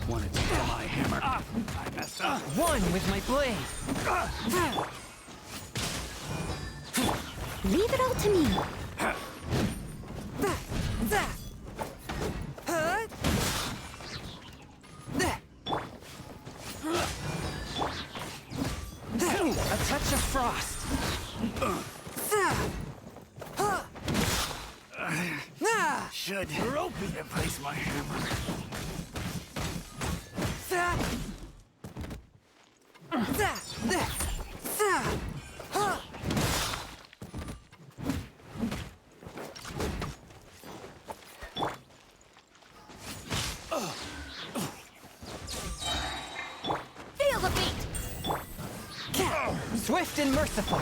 Wanted to kill my hammer. I messed up. One with my blade. Leave it all to me. A touch of frost. Should ropey replace my hammer. Feel the beat. Swift and merciful.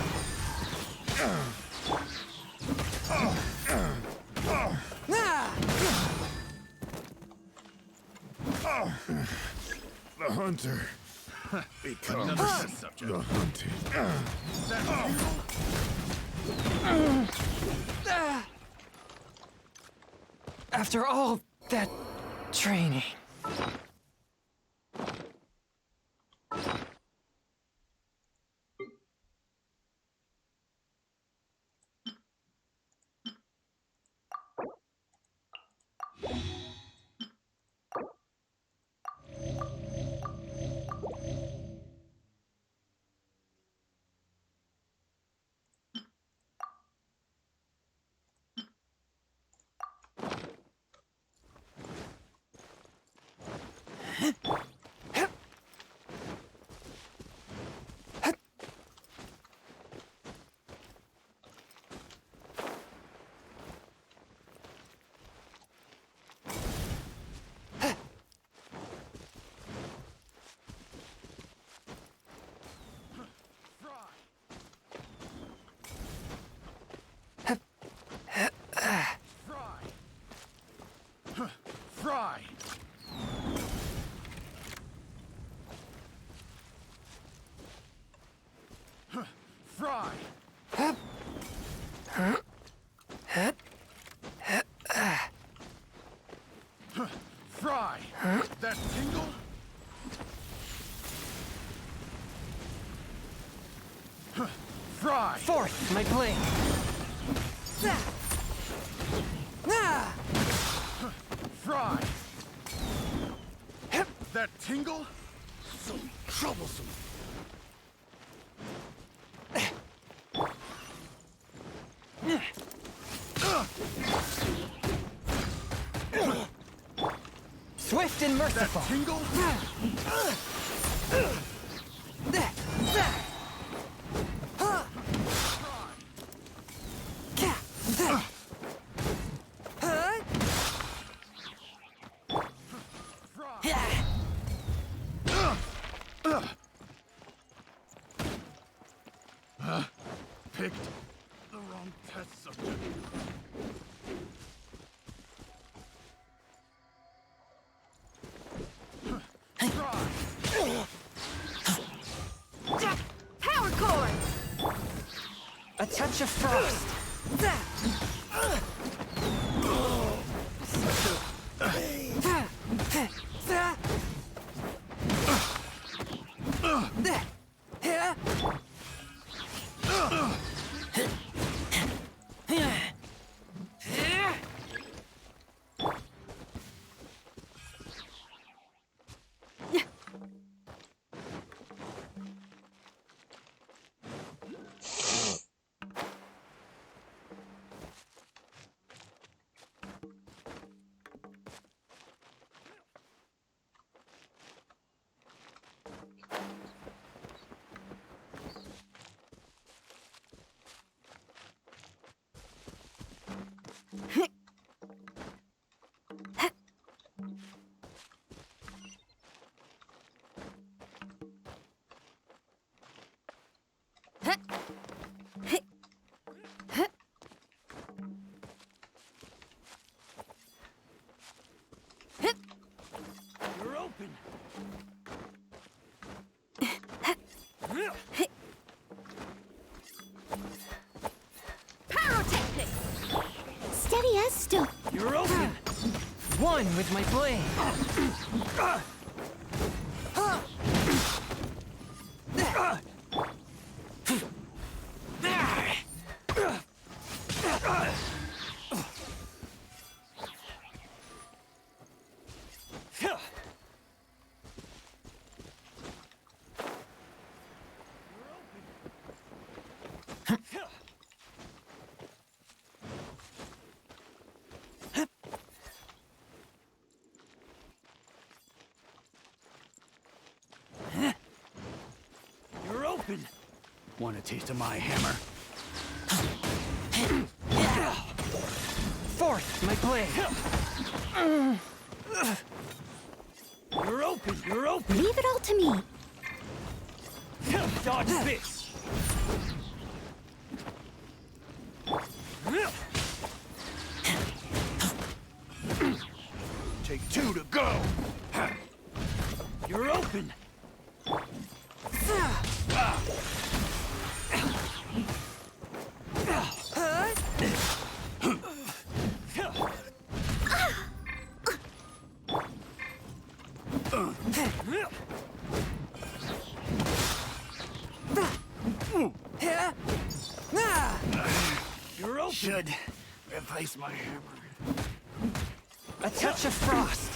The hunter becomes the hunted. After all that training. Fry! Fry! Fry! That tingle? Fry! Forth, my blade. Fry! That tingle? So troublesome. Swift and merciful. That tingle? Picked the wrong test subject. Power cord. A touch of frost. You're open. Pyrotechnics. Steady as stone. You're open. one with my blade. You're open. Want a taste of my hammer? Fourth, my blade. You're open. You're open. Leave it all to me. Dodge this. Take two to go. You're open. You're open. Should replace my hammer. A touch of frost.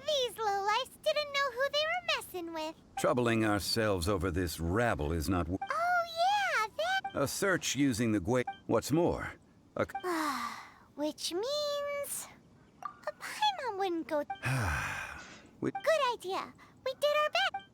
These lowlifes didn't know who they were messing with. Troubling ourselves over this rabble is not Oh yeah, a search using the Gwei. What's more, a which means a Paimon wouldn't go. we- Good idea. We did our best.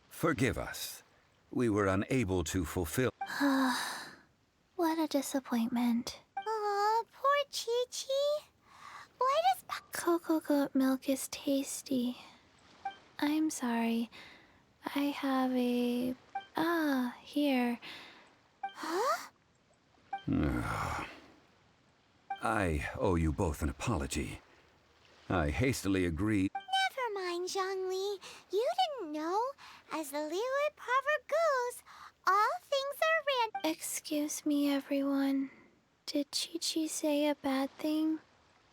Forgive us. We were unable to fulfill. What a disappointment. Aw, poor Chi-Chi. Why does cocoa goat milk is tasty? I'm sorry. I have a... here. Huh? I owe you both an apology. I hastily agreed. Never mind, Zhongli. You didn't know, as the Liyue proverb goes, all things are random. Excuse me, everyone. Did Chi-Chi say a bad thing?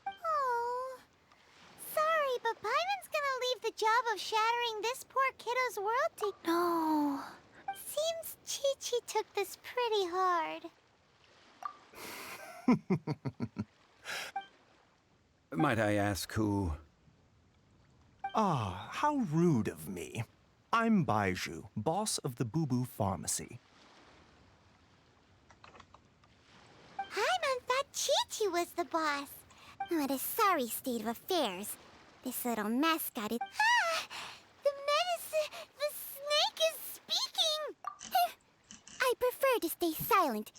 Oh, sorry, but Paimon's gonna leave the job of shattering this poor kiddo's world to... No. Seems Chi-Chi took this pretty hard. Might I ask who? Ah, how rude of me. I'm Baiju, boss of the Boo Boo Pharmacy. Paimon thought Chi-Chi was the boss. What a sorry state of affairs. This little mascot is... Ah! The medicine... The snake is speaking! I prefer to stay silent.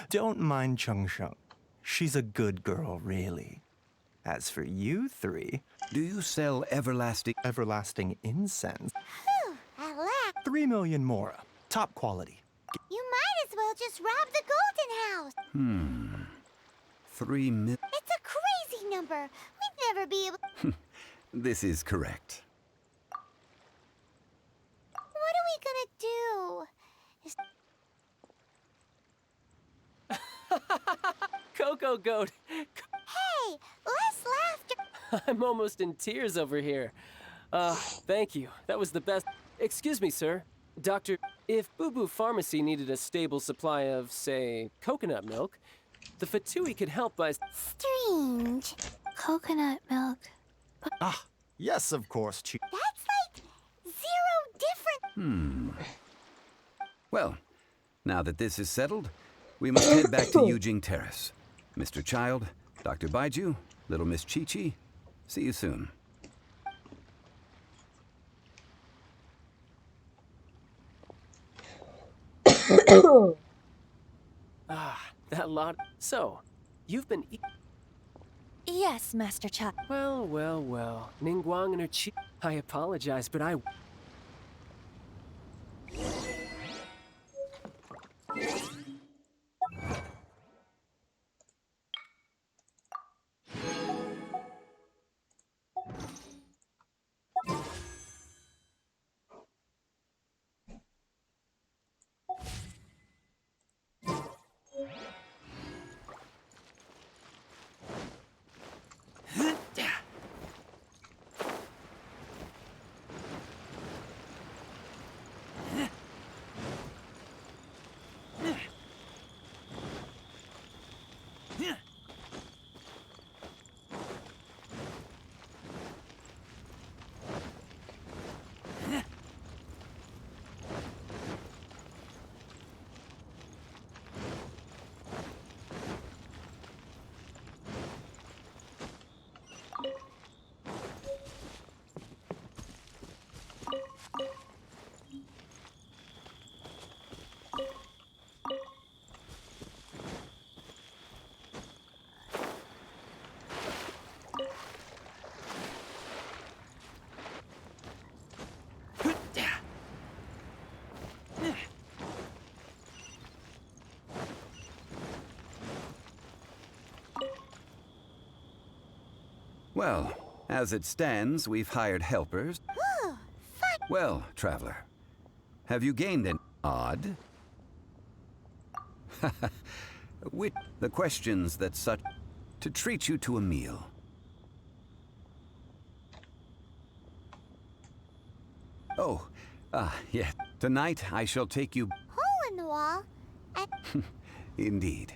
Don't mind Chung Sheng. She's a good girl, really. As for you three... Do you sell everlasting? Everlasting incense. Whew, at last. 3 million mora. Top quality. You might as well just rob the Golden House. 3 mil. It's a crazy number. We'd never be able... This is correct. What are we gonna do? Coco Goat. Hey, less laughter. I'm almost in tears over here. Thank you. That was the best. Excuse me, sir. Doctor, if Boo Boo Pharmacy needed a stable supply of, say, coconut milk, the Fatui could help by... Strange. Coconut milk. Ah, yes, of course, Chi. That's like 0 different. Well, now that this is settled, we must head back to Yujing Terrace. Mr. Child, Dr. Baiju, Little Miss Chi-Chi, see you soon. That lot... So, you've been... Yes, Master Cha. Well, well, well. Ningguang and her chi... I apologize, but I... Well, as it stands, we've hired helpers. Ooh, fun. Well, traveler, have you gained an odd? With the questions that such to treat you to a meal. Oh, yeah. Tonight I shall take you. Hole in the wall. Indeed.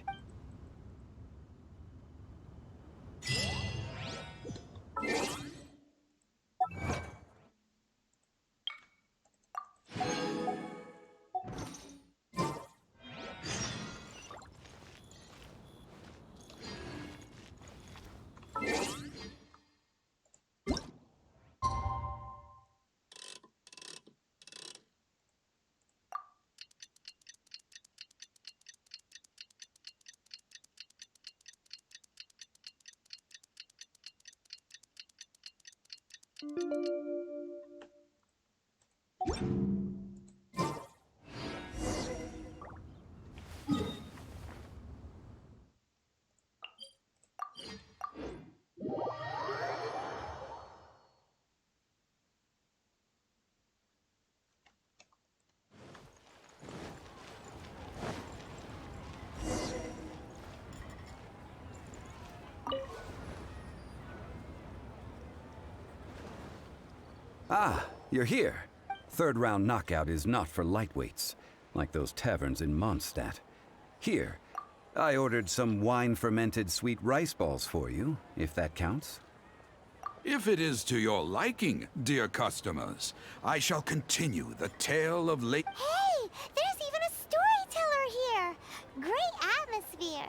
Ah, you're here. Third round knockout is not for lightweights, like those taverns in Mondstadt. Here, I ordered some wine-fermented sweet rice balls for you, if that counts. If it is to your liking, dear customers, I shall continue the tale of late. Hey, there's even a storyteller here. Great atmosphere.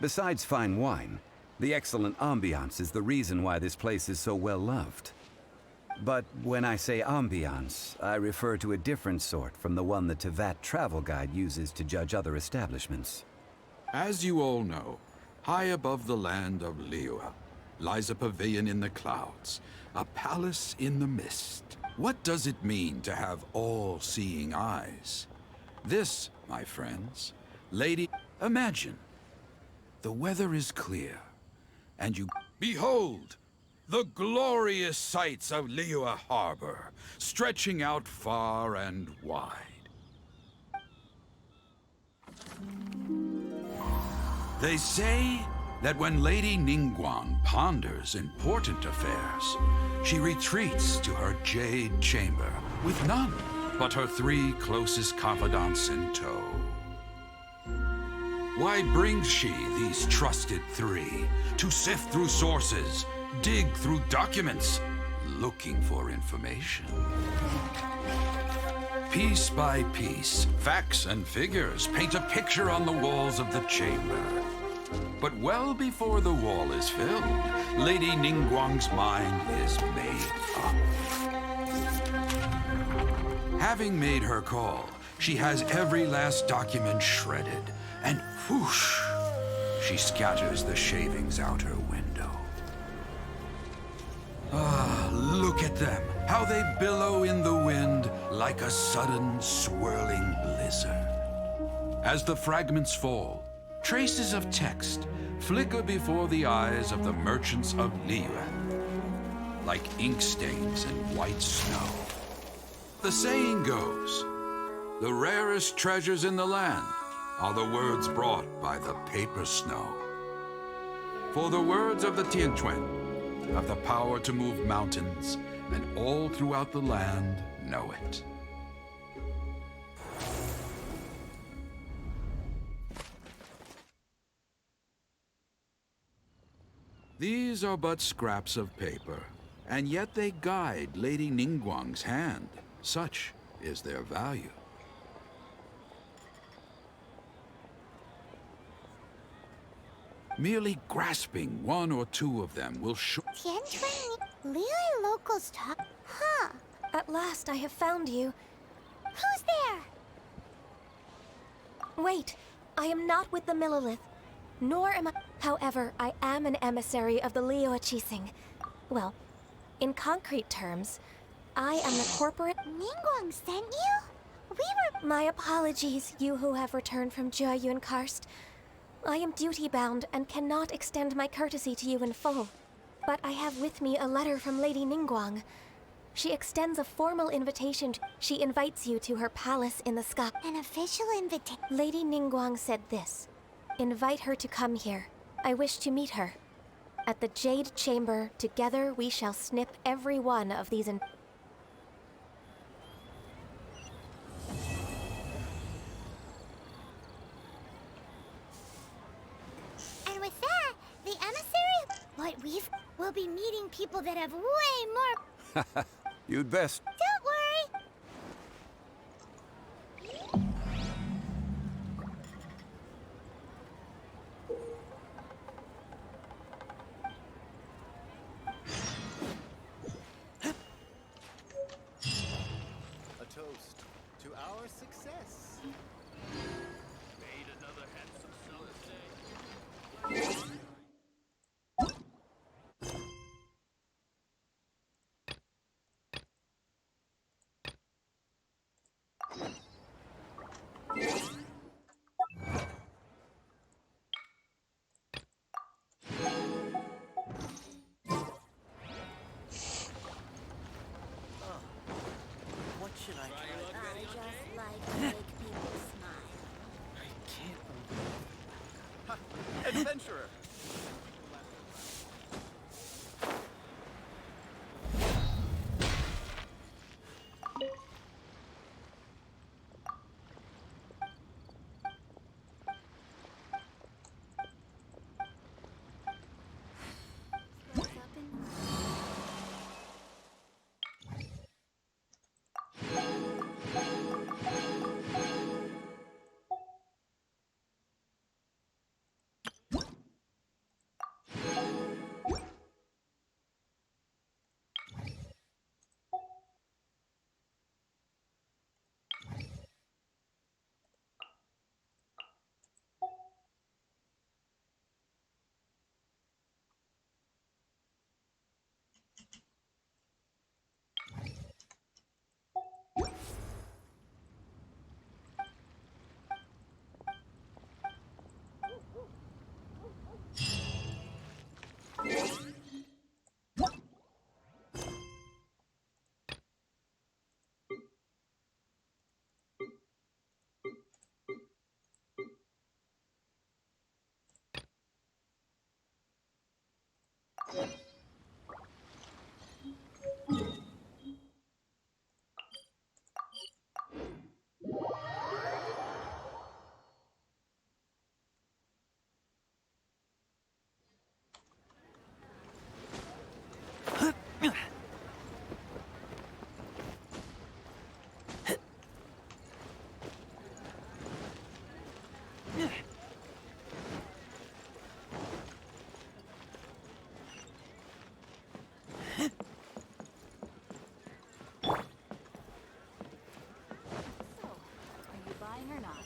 Besides fine wine, the excellent ambiance is the reason why this place is so well loved. But when I say ambiance, I refer to a different sort from the one the Tevat travel guide uses to judge other establishments. As you all know, high above the land of Liyue lies a pavilion in the clouds, a palace in the mist. What does it mean to have all-seeing eyes? This, my friends, lady, imagine. The weather is clear, and you behold the glorious sights of Liyue Harbor, stretching out far and wide. They say that when Lady Ningguang ponders important affairs, she retreats to her jade chamber with none but her 3 closest confidants in tow. Why brings she these trusted 3 to sift through sources, dig through documents, looking for information? Piece by piece, facts and figures paint a picture on the walls of the chamber. But well before the wall is filled, Lady Ningguang's mind is made up. Having made her call, she has every last document shredded, and whoosh, she scatters the shavings out her window. Ah, look at them, how they billow in the wind like a sudden swirling blizzard. As the fragments fall, traces of text flicker before the eyes of the merchants of Liyue, like ink stains in white snow. The saying goes, the rarest treasures in the land are the words brought by the paper snow. For the words of the Tianquan have the power to move mountains, and all throughout the land know it. These are but scraps of paper, and yet they guide Lady Ningguang's hand. Such is their value. Merely grasping 1 or 2 of them will show. Tianquan Liyue locals talk. Huh. At last I have found you. Who's there? Wait, I am not with the Millelith, nor am I. However, I am an emissary of the Liyue Chising. Well, in concrete terms, I am the corporate. Ningguang sent you? We were. My apologies, you who have returned from Jiayun Karst. I am duty-bound and cannot extend my courtesy to you in full. But I have with me a letter from Lady Ningguang. She extends a formal invitation. She invites you to her palace in the sky. An official invitation. Lady Ningguang said this. Invite her to come here. I wish to meet her. At the Jade Chamber, together we shall snip every one of these And with that, the emissary, we'll be meeting people that have way more. You'd best. Don't worry. A toast to our success. Made another handsome sell today. What should I try? I just like to make people smile. I can't believe it. Adventurer!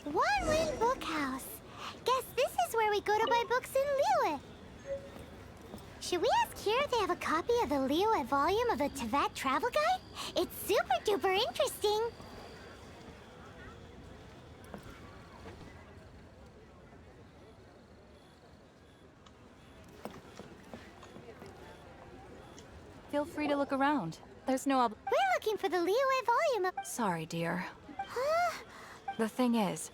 One Wind Bookhouse. Guess this is where we go to buy books in Liyue. Should we ask here if they have a copy of the Liyue volume of the Teyvat Travel Guide? It's super duper interesting. Feel free to look around. There's no We're looking for the Liyue volume of... Sorry, dear. Huh? The thing is,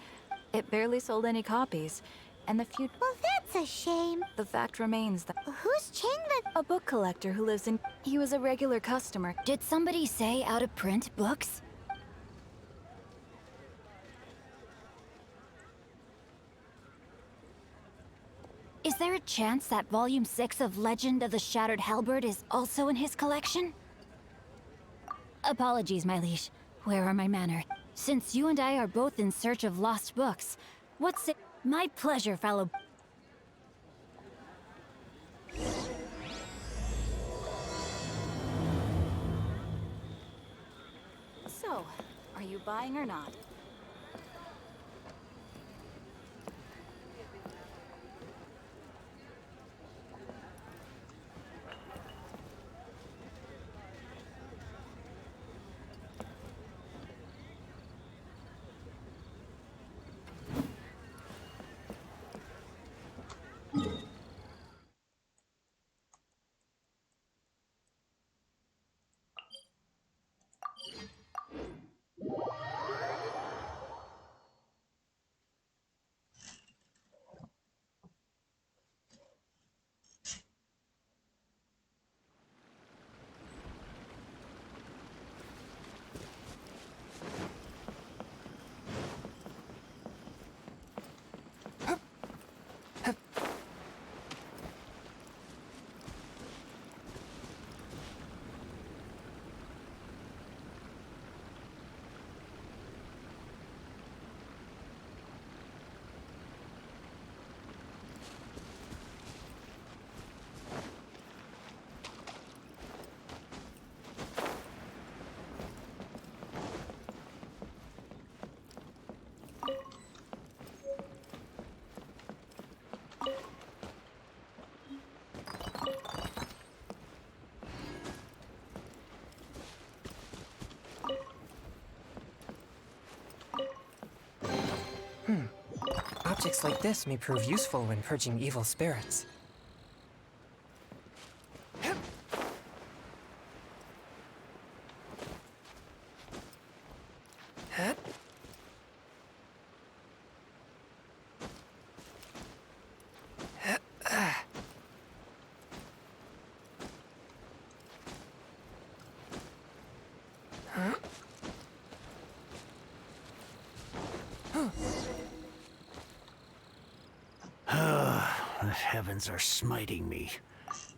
it barely sold any copies, and the few... Well, that's a shame. The fact remains that... Who's Ching the... A book collector who lives in... He was a regular customer. Did somebody say out of print books? Is there a chance that Volume 6 of Legend of the Shattered Halberd is also in his collection? Apologies, my liege. Where are my manners? Since you and I are both in search of lost books, what's it? My pleasure, fellow... So, are you buying or not? Objects like this may prove useful when purging evil spirits. The heavens are smiting me.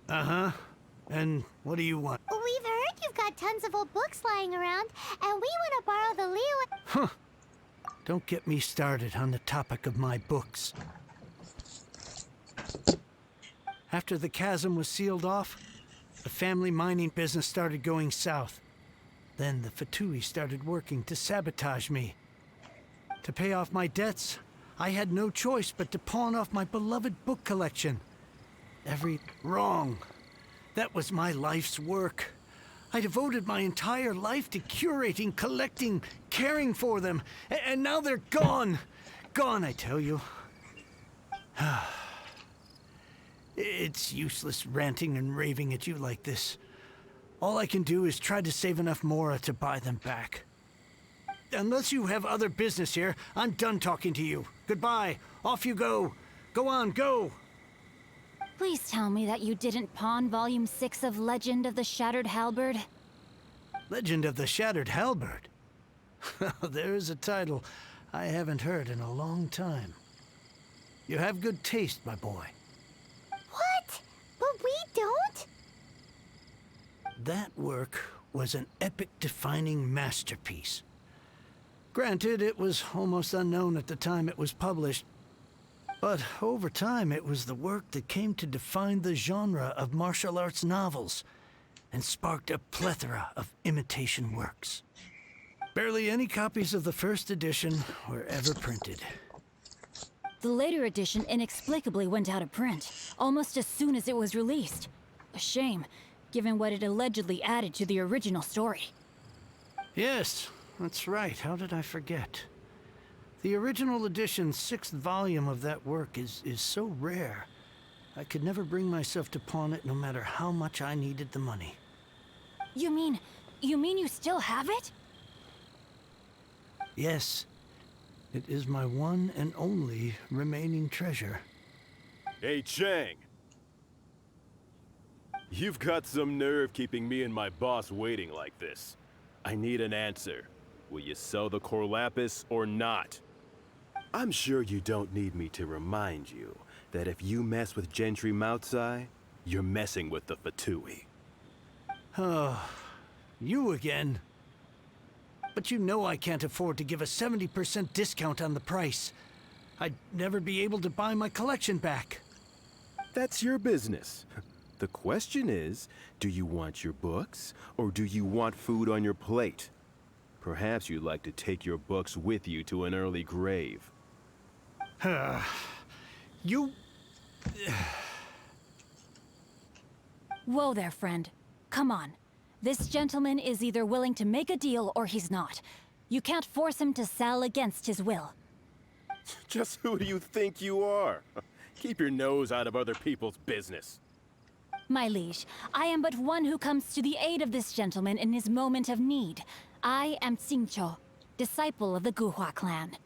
Uh-huh. And what do you want? We've heard you've got tons of old books lying around, and we want to borrow the Liyue... Huh. Don't get me started on the topic of my books. After the chasm was sealed off, the family mining business started going south. Then the Fatui started working to sabotage me. To pay off my debts, I had no choice but to pawn off my beloved book collection. Wrong. That was my life's work. I devoted my entire life to curating, collecting, caring for them, and now they're gone. Gone, I tell you. It's useless ranting and raving at you like this. All I can do is try to save enough Mora to buy them back. Unless you have other business here, I'm done talking to you. Goodbye. Off you go. Go on, go. Please tell me that you didn't pawn Volume 6 of Legend of the Shattered Halberd. Legend of the Shattered Halberd? There's a title I haven't heard in a long time. You have good taste, my boy. What? But we don't? That work was an epic-defining masterpiece. Granted, it was almost unknown at the time it was published, but over time it was the work that came to define the genre of martial arts novels and sparked a plethora of imitation works. Barely any copies of the first edition were ever printed. The later edition inexplicably went out of print, almost as soon as it was released. A shame, given what it allegedly added to the original story. Yes, that's right. How did I forget? The original edition's 6th volume of that work is so rare, I could never bring myself to pawn it no matter how much I needed the money. You mean you still have it? Yes, it is my one and only remaining treasure. Hey, Chang! You've got some nerve keeping me and my boss waiting like this. I need an answer. Will you sell the core lapis or not? I'm sure you don't need me to remind you that if you mess with Gentry Moutsai, you're messing with the Fatui. Oh, you again. But you know I can't afford to give a 70% discount on the price. I'd never be able to buy my collection back. That's your business. The question is, do you want your books, or do you want food on your plate? Perhaps you'd like to take your books with you to an early grave. You... Whoa there, friend. Come on. This gentleman is either willing to make a deal or he's not. You can't force him to sell against his will. Just who do you think you are? Keep your nose out of other people's business. My liege, I am but one who comes to the aid of this gentleman in his moment of need. I am Xingqiu, disciple of the Guhua clan.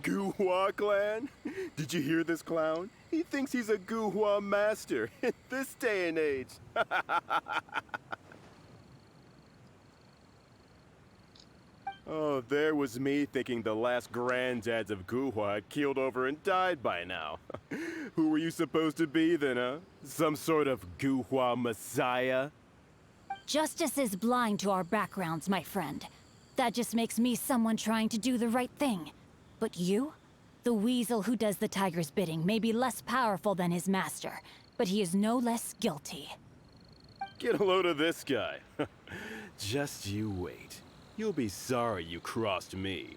Guhua clan? Did you hear this clown? He thinks he's a Guhua master in this day and age. Oh, there was me thinking the last granddads of Guhua had keeled over and died by now. Who were you supposed to be then, huh? Some sort of Guhua messiah? Justice is blind to our backgrounds, my friend. That just makes me someone trying to do the right thing. But you? The weasel who does the tiger's bidding may be less powerful than his master, but he is no less guilty. Get a load of this guy. Just you wait. You'll be sorry you crossed me.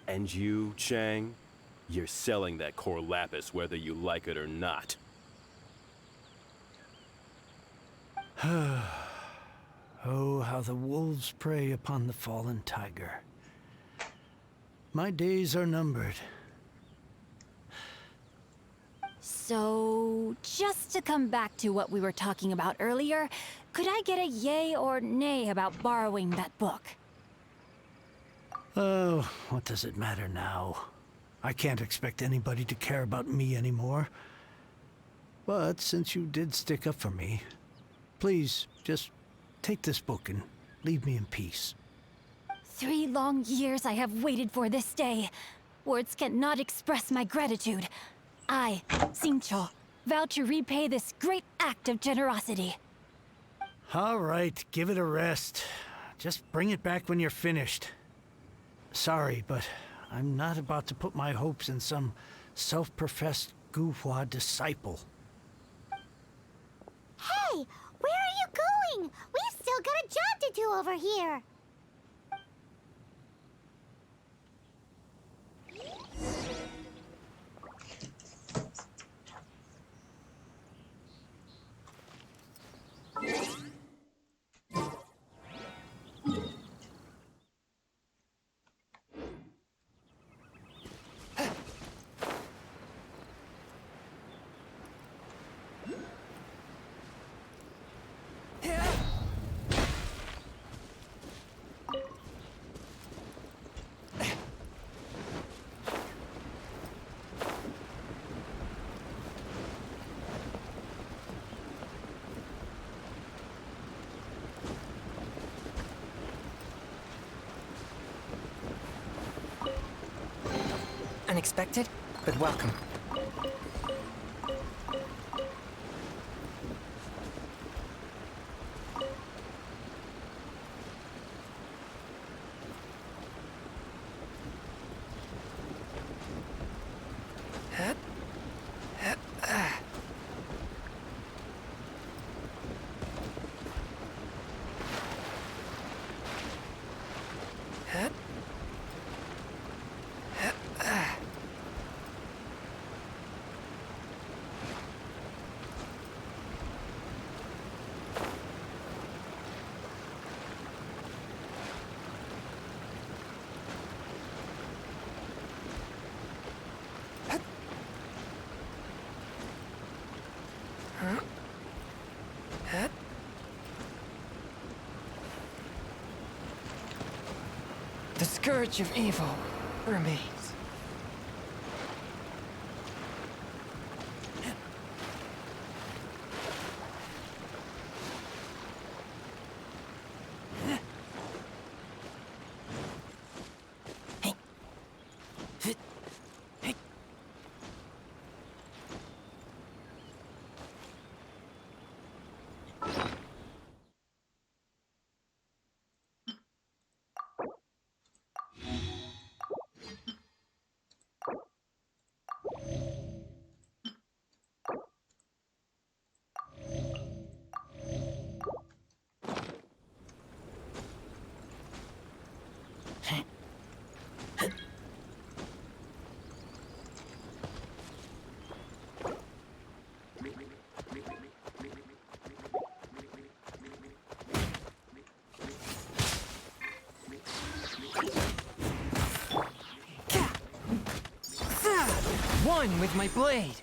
And you, Chang, you're selling that core lapis whether you like it or not. Oh, how the wolves prey upon the fallen tiger. My days are numbered. So, just to come back to what we were talking about earlier, could I get a yay or nay about borrowing that book? Oh, what does it matter now? I can't expect anybody to care about me anymore. But since you did stick up for me, please just take this book and leave me in peace. 3 long years I have waited for this day. Words cannot express my gratitude. I, Xingqiu, vow to repay this great act of generosity. All right, give it a rest. Just bring it back when you're finished. Sorry, but I'm not about to put my hopes in some self-professed Guhua disciple. Hey, where are you going? We've still got a job to do over here. Unexpected, but welcome. The scourge of evil remains. One with my blade.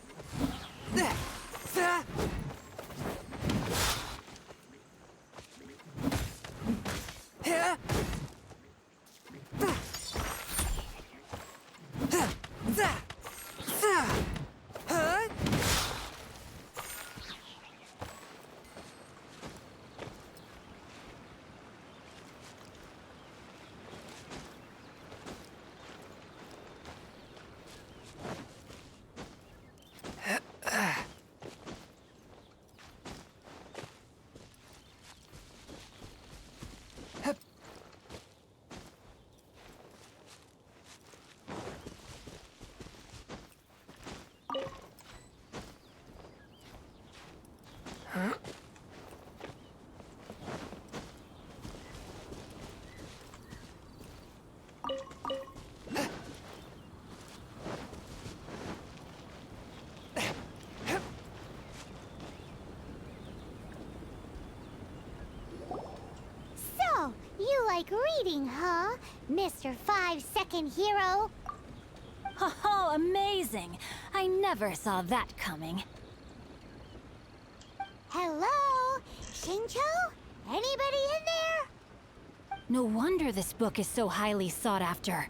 So, you like reading, huh, Mr. 5-second hero? Oh, amazing! I never saw that coming. Hello? Shincho? Anybody in there? No wonder this book is so highly sought after.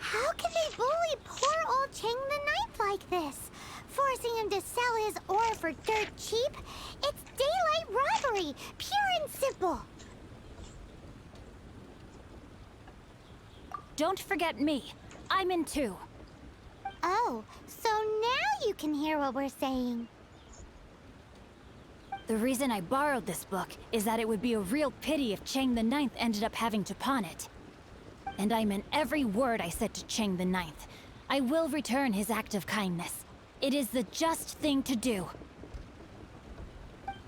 How can they bully poor old Chang the Ninth like this? Forcing him to sell his ore for dirt cheap? It's daylight robbery, pure and simple. Don't forget me. I'm in too. Oh, so now you can hear what we're saying. The reason I borrowed this book is that it would be a real pity if Chang the Ninth ended up having to pawn it. And I meant every word I said to Chang the Ninth. I will return his act of kindness. It is the just thing to do.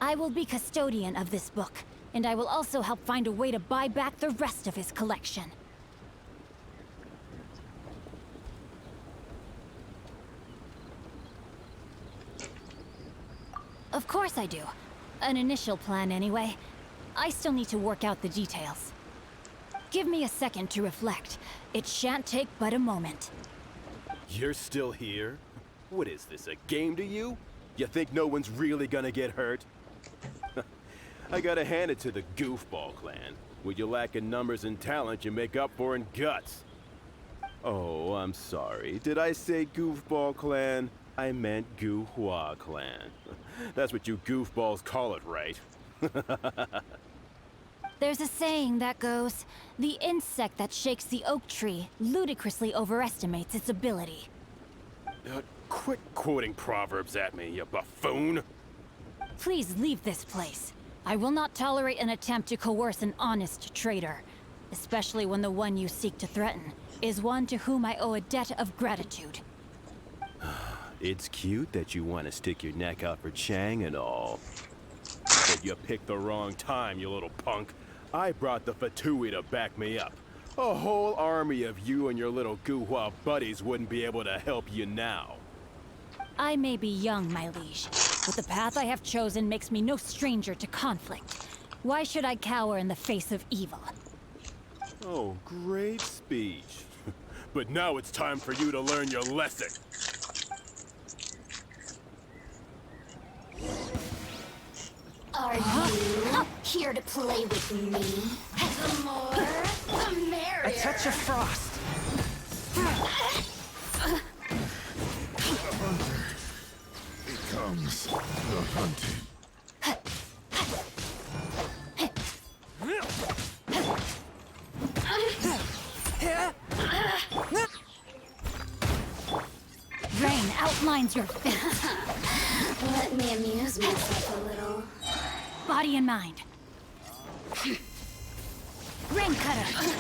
I will be custodian of this book, and I will also help find a way to buy back the rest of his collection. Of course I do. An initial plan, anyway. I still need to work out the details. Give me a second to reflect. It shan't take but a moment. You're still here? What is this, a game to you? You think no one's really gonna get hurt? I gotta hand it to the Goofball Clan. What you lack in numbers and talent, you make up for in guts. Oh, I'm sorry. Did I say Goofball Clan? I meant Gu Hua clan. That's what you goofballs call it, right? There's a saying that goes, the insect that shakes the oak tree ludicrously overestimates its ability. Quit quoting proverbs at me, you buffoon! Please leave this place. I will not tolerate an attempt to coerce an honest trader, especially when the one you seek to threaten is one to whom I owe a debt of gratitude. It's cute that you want to stick your neck out for Chang and all. But you picked the wrong time, you little punk. I brought the Fatui to back me up. A whole army of you and your little Guhua buddies wouldn't be able to help you now. I may be young, my liege, but the path I have chosen makes me no stranger to conflict. Why should I cower in the face of evil? Oh, great speech. But now it's time for you to learn your lesson. Are you here to play with me? The more, the merrier. A touch of frost. The hunter becomes the hunted. Rain outlines your fate. Let me amuse myself a little. Body and mind. Rain cutter.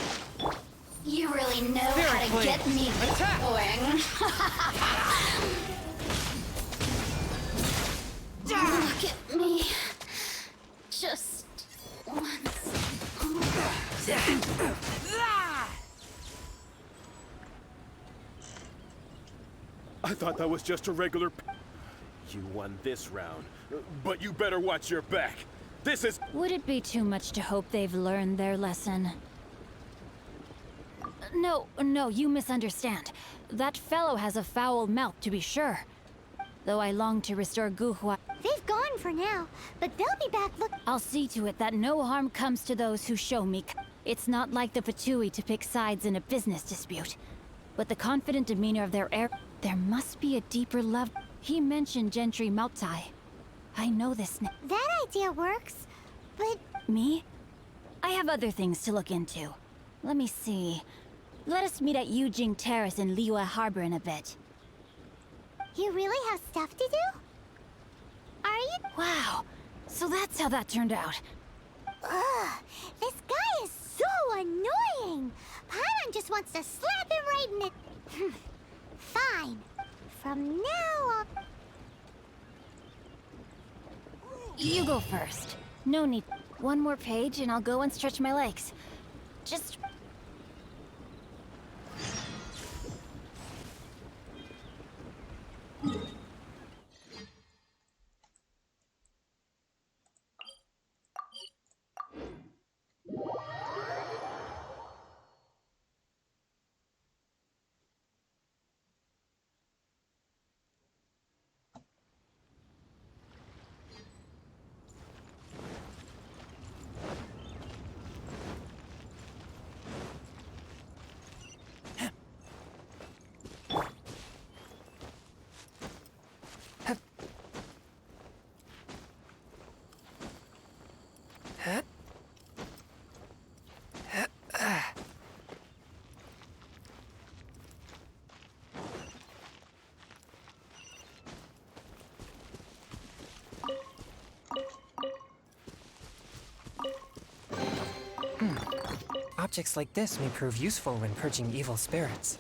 You really know how to get me going. Look at me. Just once. I thought that was just a regular... You won this round, but you better watch your back. This is... Would it be too much to hope they've learned their lesson? No, you misunderstand. That fellow has a foul mouth, to be sure. Though I long to restore Guhua. They've gone for now, but they'll be back. Look, I'll see to it that no harm comes to those who show me. It's not like the Fatui to pick sides in a business dispute. But the confident demeanor of their heir... There must be a deeper love. He mentioned Gentry Maltai. I know this name. that idea works, but Me? I have other things to look into. Let me see. Let us meet at Yujing Terrace in Liyue Harbor in a bit. you really have stuff to do? Are you? Wow. So that's how that turned out. Ugh, this guy is so annoying. Paimon just wants to slap him right in the... Fine. From now on... You go first. No need. One more page and I'll go and stretch my legs. Just... Objects like this may prove useful when purging evil spirits.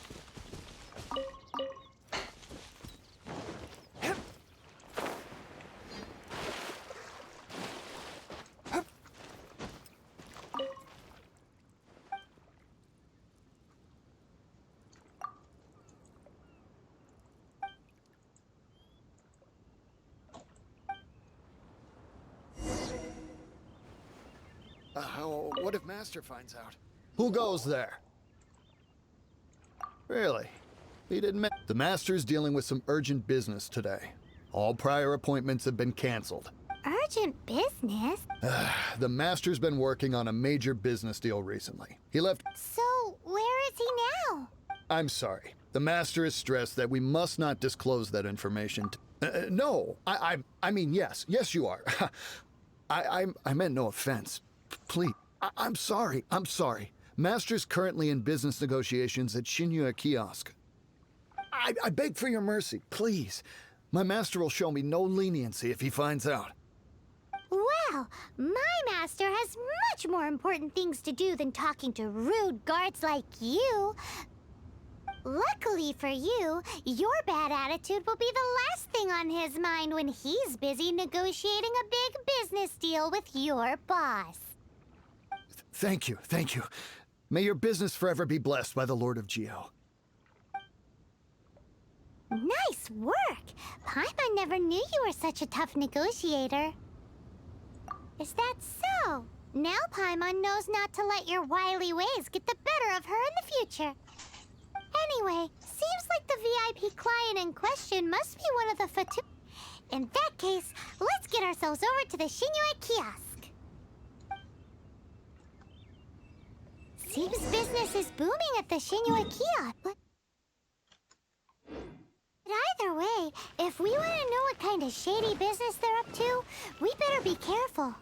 What if Master finds out? Who goes there? Really? He didn't The Master's dealing with some urgent business today. All prior appointments have been canceled. Urgent business? The Master's been working on a major business deal recently. He left... So, where is he now? I'm sorry. The Master is stressed that we must not disclose that information. No, I mean, yes. Yes, you are. I meant no offense. Please. I'm sorry. I'm sorry. Master's currently in business negotiations at Shinya Kiosk. I beg for your mercy, please. My master will show me no leniency if he finds out. Well, my master has much more important things to do than talking to rude guards like you. Luckily for you, your bad attitude will be the last thing on his mind when he's busy negotiating a big business deal with your boss. Thank you, thank you. May your business forever be blessed by the Lord of Geo. Nice work! Paimon never knew you were such a tough negotiator. Is that so? Now Paimon knows not to let your wily ways get the better of her in the future. Anyway, seems like the VIP client in question must be one of the Fatu... In that case, let's get ourselves over to the Shinue Kiosk. Seems business is booming at the Shinue Kiosk, but either way, if we want to know what kind of shady business they're up to, we better be careful.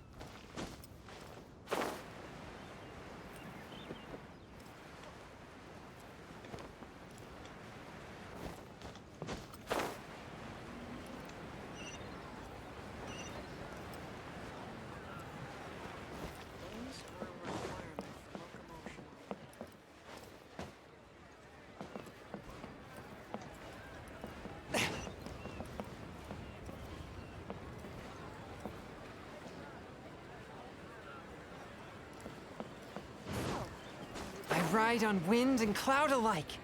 I ride on wind and cloud alike.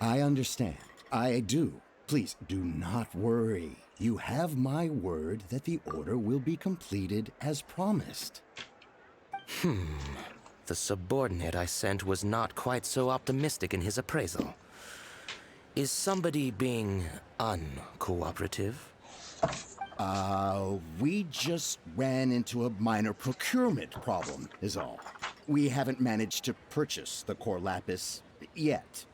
I understand. I do. Please do not worry. You have my word that the order will be completed as promised. The subordinate I sent was not quite so optimistic in his appraisal. Is somebody being uncooperative? We just ran into a minor procurement problem, is all. We haven't managed to purchase the core lapis yet.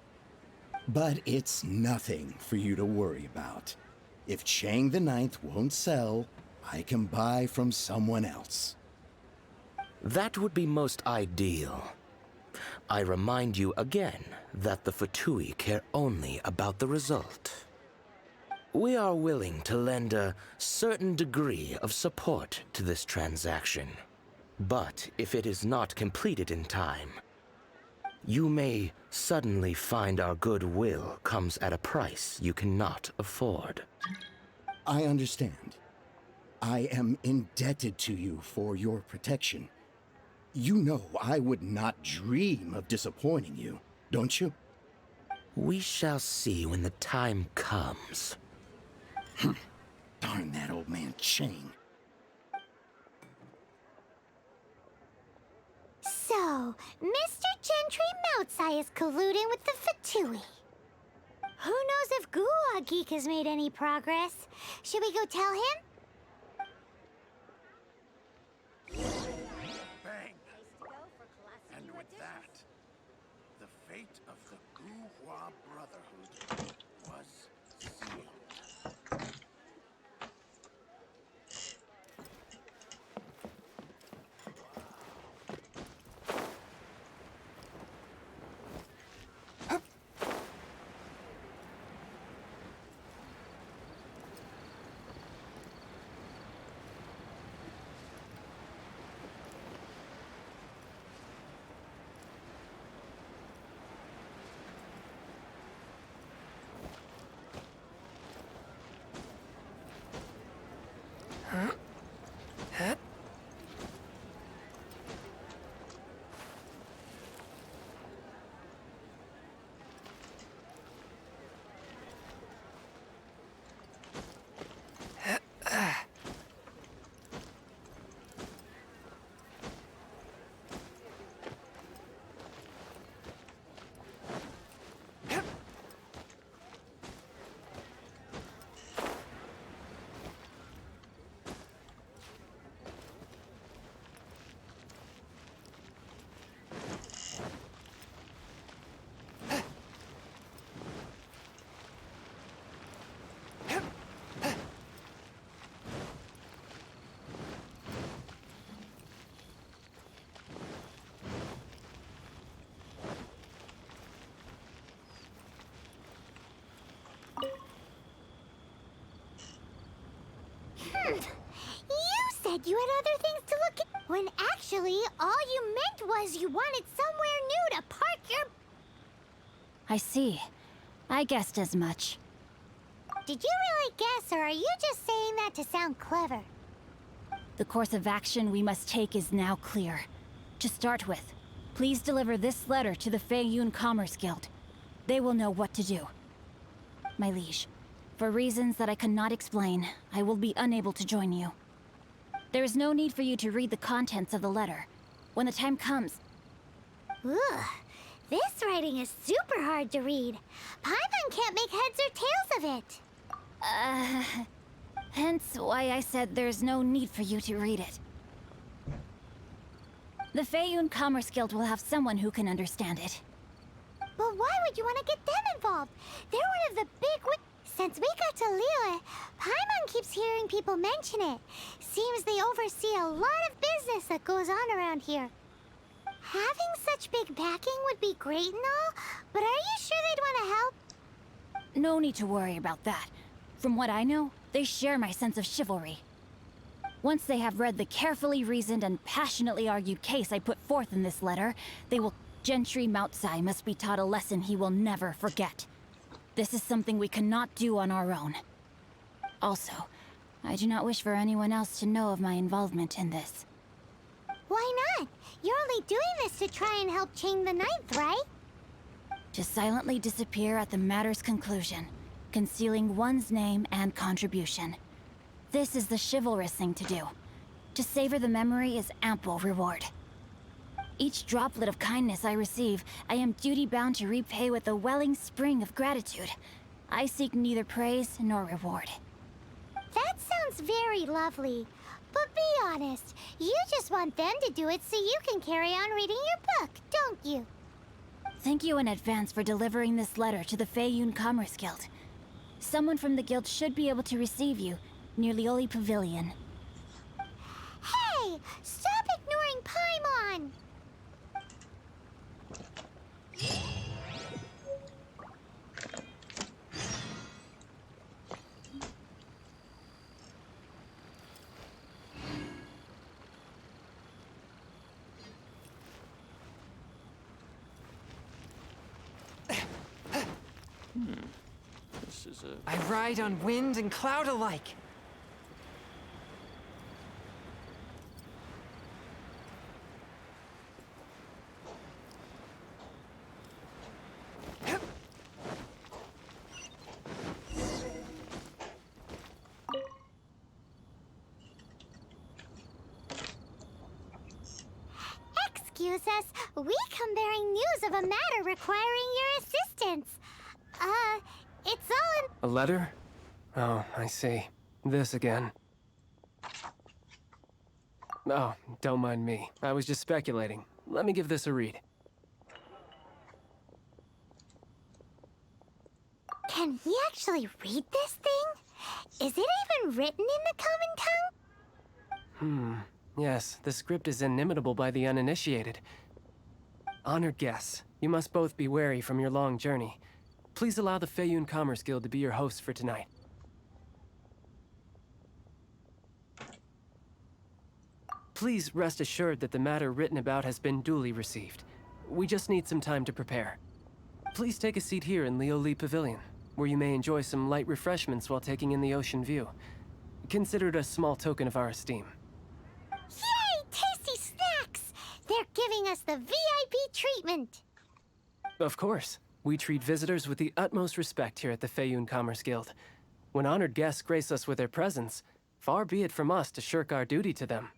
But it's nothing for you to worry about. If Chang the Ninth won't sell, I can buy from someone else. That would be most ideal. I remind you again that the Fatui care only about the result. We are willing to lend a certain degree of support to this transaction. But if it is not completed in time, you may suddenly find our goodwill comes at a price you cannot afford. I understand. I am indebted to you for your protection. You know I would not dream of disappointing you, don't you? We shall see when the time comes. Darn that old man Chang. So, Mr. Gentry Moutsai is colluding with the Fatui. Who knows if Guwa Geek has made any progress? Should we go tell him? Bang! And with that, the fate of the Guhua Brotherhood was sealed. you had other things to look at, when actually all you meant was you wanted somewhere new to park your... I see. I guessed as much. Did you really guess, or are you just saying that to sound clever? The course of action we must take is now clear. To start with, please deliver this letter to the Feiyun Commerce Guild. They will know what to do. My liege, for reasons that I cannot explain, I will be unable to join you. There is no need for you to read the contents of the letter. When the time comes... Ugh, this writing is super hard to read. Paimon can't make heads or tails of it. Hence why I said there's no need for you to read it. The Feiyun Commerce Guild will have someone who can understand it. But why would you want to get them involved? They're one of the big Since we got to Liyue, Paimon keeps hearing people mention it. Seems they oversee a lot of business that goes on around here. Having such big backing would be great and all, but are you sure they'd want to help? No need to worry about that. From what I know, they share my sense of chivalry. Once they have read the carefully reasoned and passionately argued case I put forth in this letter, they will... Gentry Moutsai must be taught a lesson he will never forget. This is something we cannot do on our own. Also, I do not wish for anyone else to know of my involvement in this. Why not? You're only doing this to try and help Chang the Ninth, right? To silently disappear at the matter's conclusion, concealing one's name and contribution. This is the chivalrous thing to do. To savor the memory is ample reward. Each droplet of kindness I receive, I am duty-bound to repay with a welling spring of gratitude. I seek neither praise nor reward. That sounds very lovely. But be honest, you just want them to do it so you can carry on reading your book, don't you? Thank you in advance for delivering this letter to the Feiyun Commerce Guild. Someone from the guild should be able to receive you near Lioli Pavilion. Hey! Stop ignoring Paimon! This is a... I ride on wind and cloud alike. Excuse us, we come bearing news of a matter requiring your assistance. It's all in... A letter? Oh, I see. This again. Oh, don't mind me. I was just speculating. Let me give this a read. Can we actually read this thing? Is it even written in the common tongue? Yes, the script is inimitable by the uninitiated. Honored guests, you must both be wary from your long journey. Please allow the Feiyun Commerce Guild to be your hosts for tonight. Please rest assured that the matter written about has been duly received. We just need some time to prepare. Please take a seat here in Lioli Pavilion, where you may enjoy some light refreshments while taking in the ocean view. Consider it a small token of our esteem. Yay! Tasty snacks! They're giving us the VIP treatment! Of course. We treat visitors with the utmost respect here at the Feiyun Commerce Guild. When honored guests grace us with their presence, far be it from us to shirk our duty to them.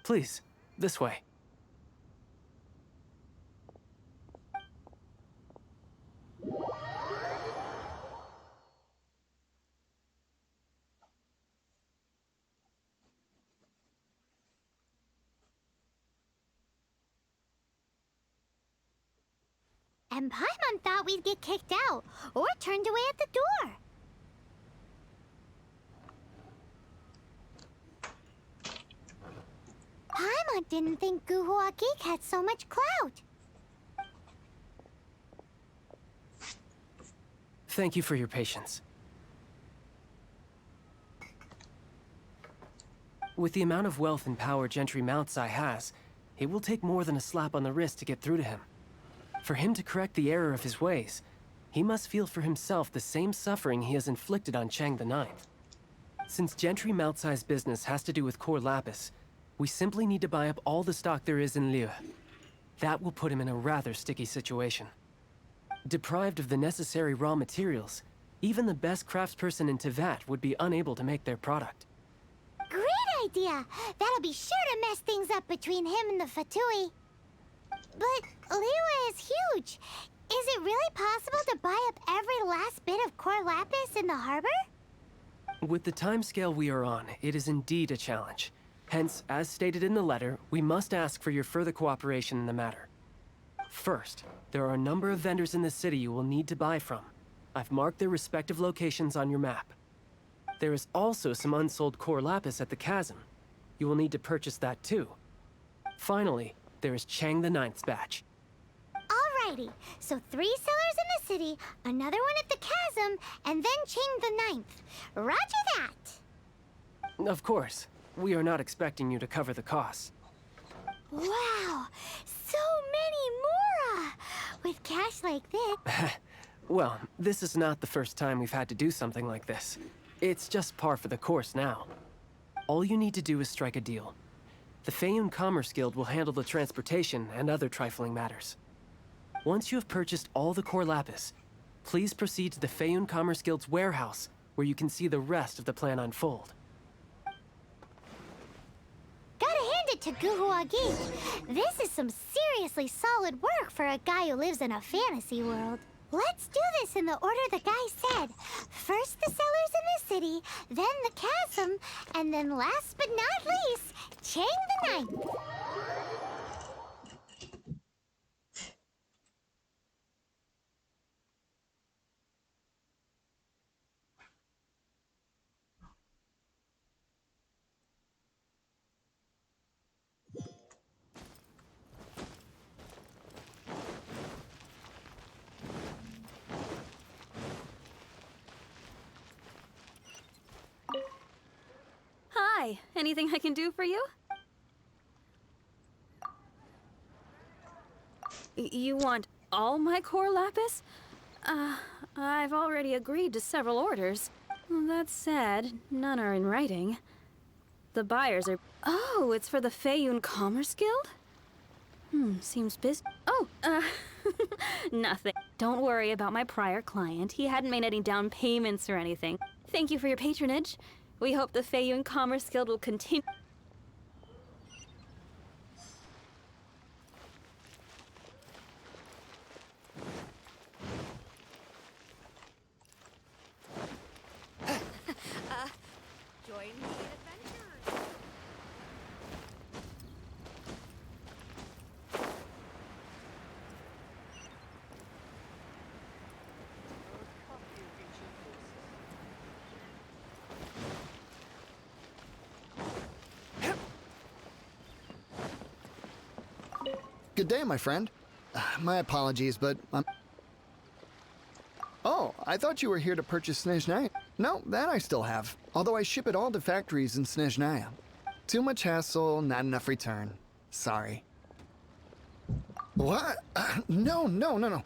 Please, this way. And Paimon thought we'd get kicked out, or turned away at the door. Paimon didn't think Guhua Geek had so much clout. Thank you for your patience. With the amount of wealth and power Gentry Mountsai has, it will take more than a slap on the wrist to get through to him. For him to correct the error of his ways, he must feel for himself the same suffering he has inflicted on Chang the Ninth. Since Gentry Mountsai's business has to do with core lapis, we simply need to buy up all the stock there is in Liyue. That will put him in a rather sticky situation. Deprived of the necessary raw materials, even the best craftsperson in Tevat would be unable to make their product. Great idea! That'll be sure to mess things up between him and the Fatui. But Liyue is huge. Is it really possible to buy up every last bit of core lapis in the harbor? With the timescale we are on, it is indeed a challenge. Hence, as stated in the letter, we must ask for your further cooperation in the matter. First, there are a number of vendors in the city you will need to buy from. I've marked their respective locations on your map. There is also some unsold core lapis at the chasm. You will need to purchase that too. Finally, there is Chang the Ninth's batch. Alrighty, so 3 sellers in the city, another one at the chasm, and then Chang the Ninth. Roger that! Of course, we are not expecting you to cover the costs. Wow, so many more! With cash like this. Well, this is not the first time we've had to do something like this. It's just par for the course now. All you need to do is strike a deal. The Feiyun Commerce Guild will handle the transportation and other trifling matters. Once you have purchased all the core lapis, please proceed to the Feiyun Commerce Guild's warehouse, where you can see the rest of the plan unfold. Gotta hand it to Guhua Gi. This is some seriously solid work for a guy who lives in a fantasy world. Let's do this in the order the guy said. First the sellers in the city, then the chasm, and then last but not least, Chang the Ninth. Hi, anything I can do for you? You want all my core lapis? I've already agreed to several orders. That said, none are in writing. The buyers are... Oh, it's for the Feiyun Commerce Guild? Seems busy. Oh, nothing. Don't worry about my prior client. He hadn't made any down payments or anything. Thank you for your patronage. We hope the Feiyun Commerce Guild will continue. Join me in adventures. Good day, my friend. My apologies, but I'm... Oh, I thought you were here to purchase Snezhnaya. No, that I still have. Although I ship it all to factories in Snezhnaya. Too much hassle, not enough return. Sorry. What? No.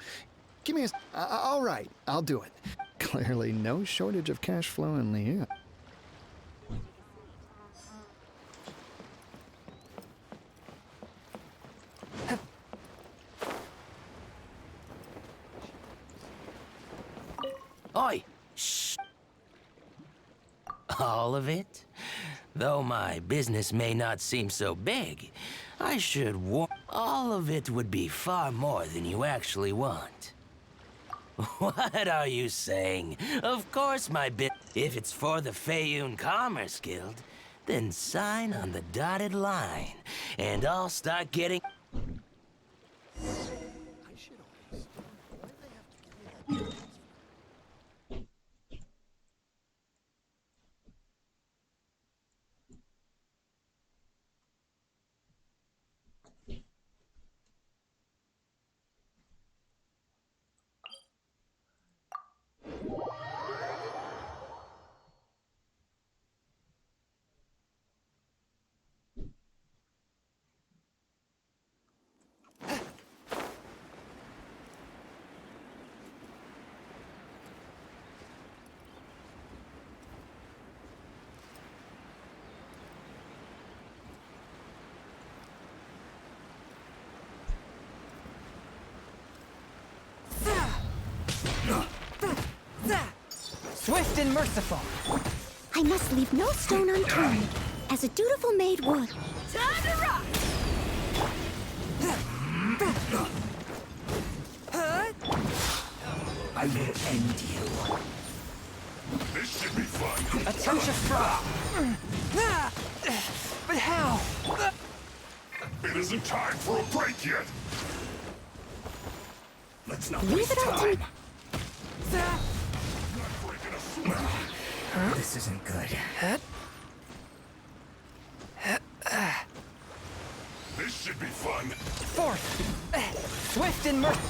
Give me a... all right, I'll do it. Clearly no shortage of cash flow in Liyue. Oi! Shh! All of it? Though my business may not seem so big, I should warn... All of it would be far more than you actually want. What are you saying? Of course my bit... If it's for the Feiyun Commerce Guild, then sign on the dotted line, and I'll start getting... Swift and merciful. I must leave no stone unturned, as a dutiful maid would. Time to rock! I will end you. This should be fun. A touch of frost. But how? It isn't time for a break yet. Let's not Leave waste it up to me. time. This isn't good. This should be fun. Fourth. Swift and merciful.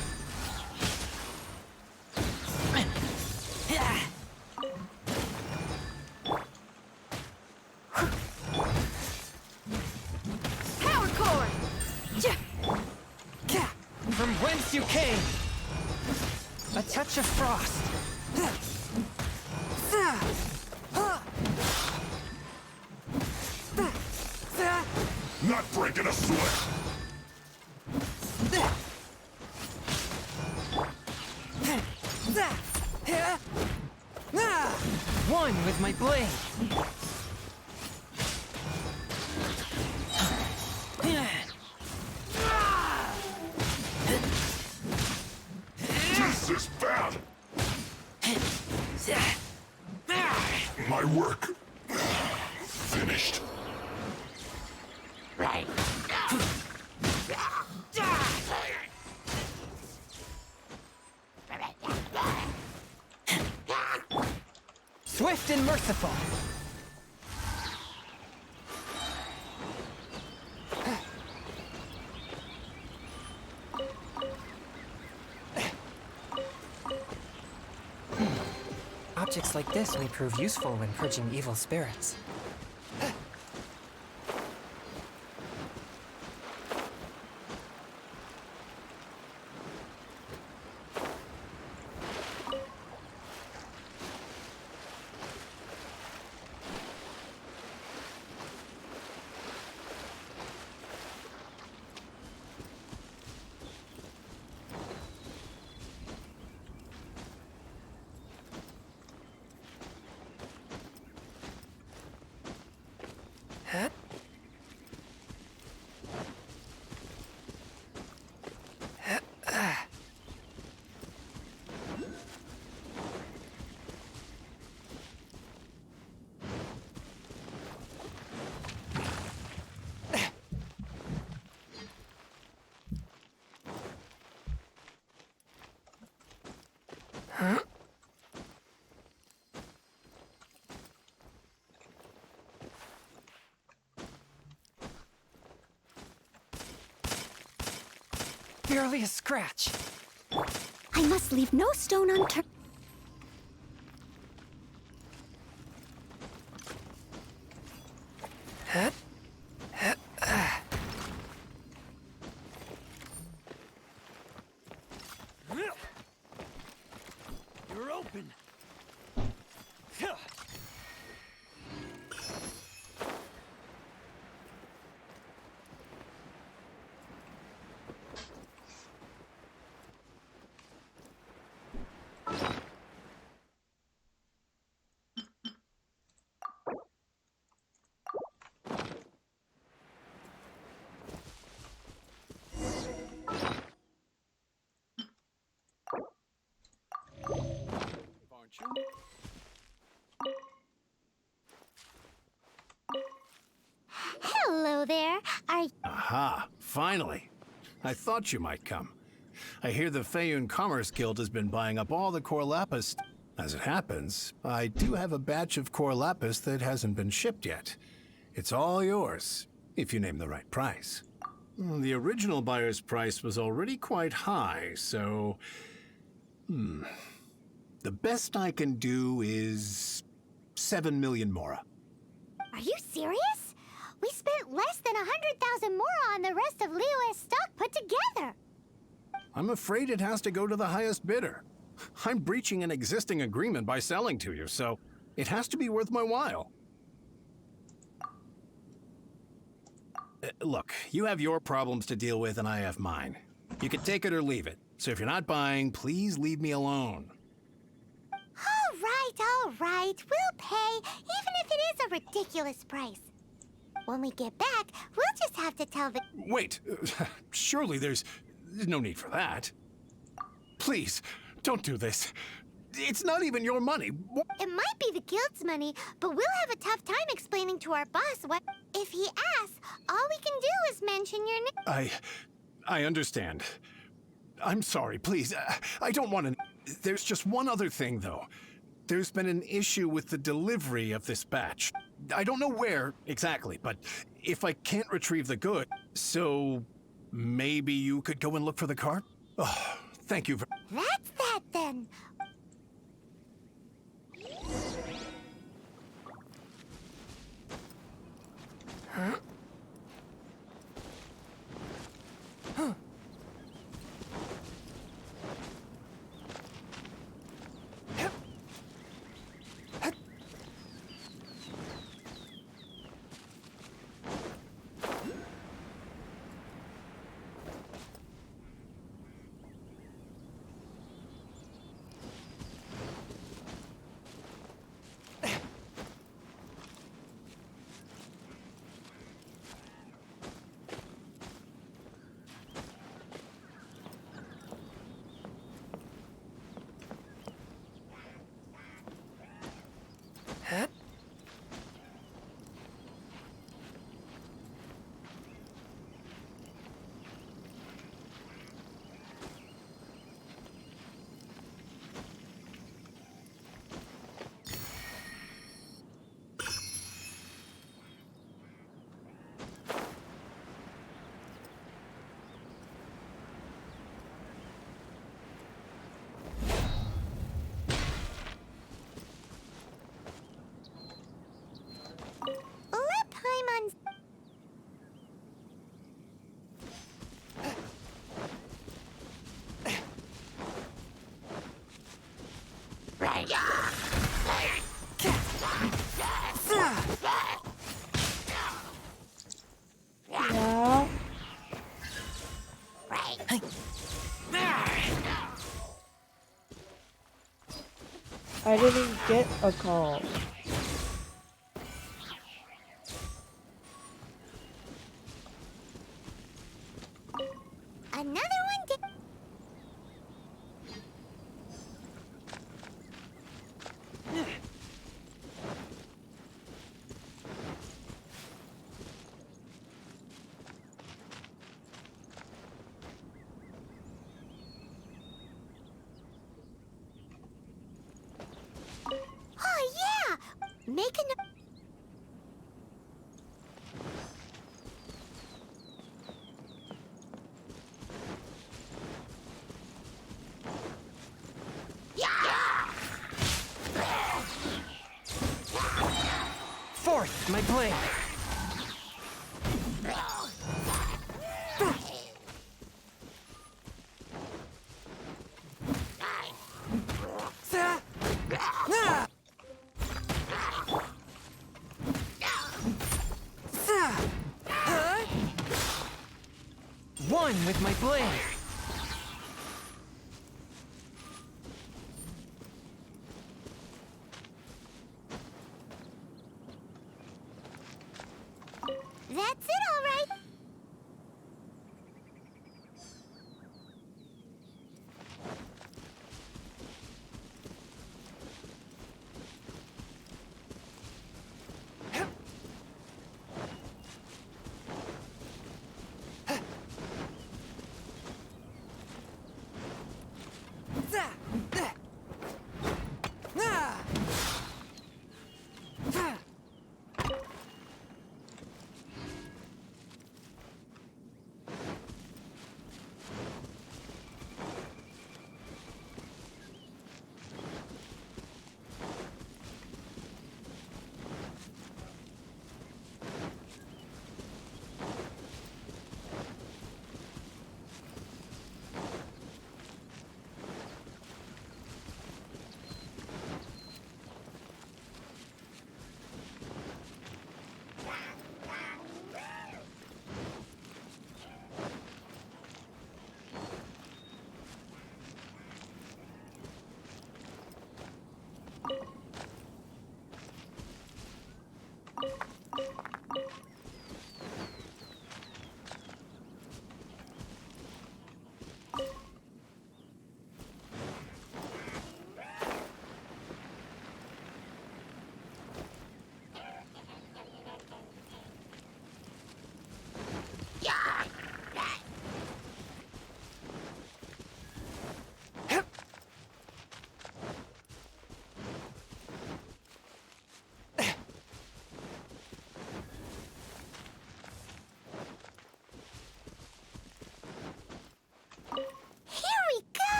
Power core! From whence you came. A touch of frost. Not breaking a sweat. One with my blade. This is bad. My work finished. Right. Swift and merciful. Objects like this may prove useful when purging evil spirits. Barely a scratch. I must leave no stone unturned. You're open. Hello there. Aha, finally. I thought you might come. I hear the Feyun Commerce Guild has been buying up all the core lapis. As it happens, I do have a batch of core lapis that hasn't been shipped yet. It's all yours, if you name the right price. The original buyer's price was already quite high, so... The best I can do is 7 million mora. Are you serious? We spent less than 100,000 more on the rest of Liyue's stock put together. I'm afraid it has to go to the highest bidder. I'm breaching an existing agreement by selling to you, so it has to be worth my while. Look, you have your problems to deal with and I have mine. You can take it or leave it. So if you're not buying, please leave me alone. All right. We'll pay, even if it is a ridiculous price. When we get back, we'll just have to tell the... Wait, surely there's no need for that. Please, don't do this. It's not even your money. It might be the guild's money, but we'll have a tough time explaining to our boss what... If he asks, all we can do is mention your name. I understand. I'm sorry, please. I don't want to... There's just one other thing, though. There's been an issue with the delivery of this batch. I don't know where exactly, but if I can't retrieve the good, so maybe you could go and look for the cart? Oh, thank you. That's that, then. Huh? Huh. I didn't get a call. Another one did. Oh, yeah! Make a... Forth, my blade! One with my blade! That's it, all right.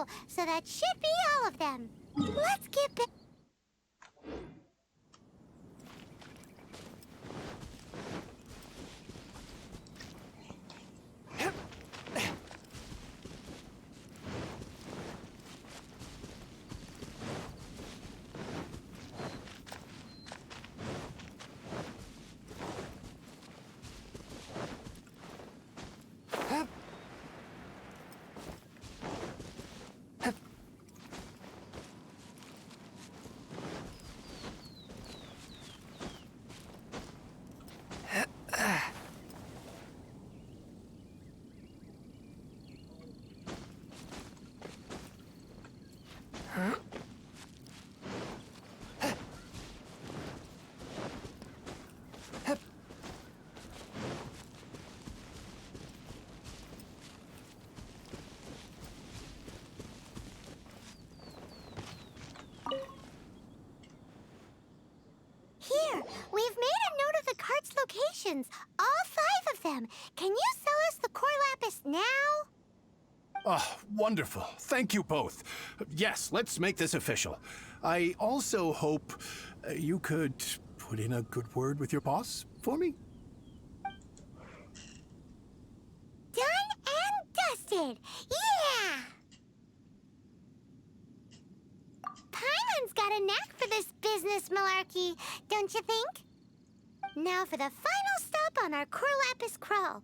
full, so that should be all of them. Let's get back. Here, we've made a note of the cart's locations. All 5 of them. Can you sell us the core lapis now? Oh, wonderful. Thank you both. Yes, let's make this official. I also hope you could put in a good word with your boss for me. Done and dusted. Yeah! Paimon's got a knack for this business malarkey, don't you think? Now for the final stop on our core lapis crawl.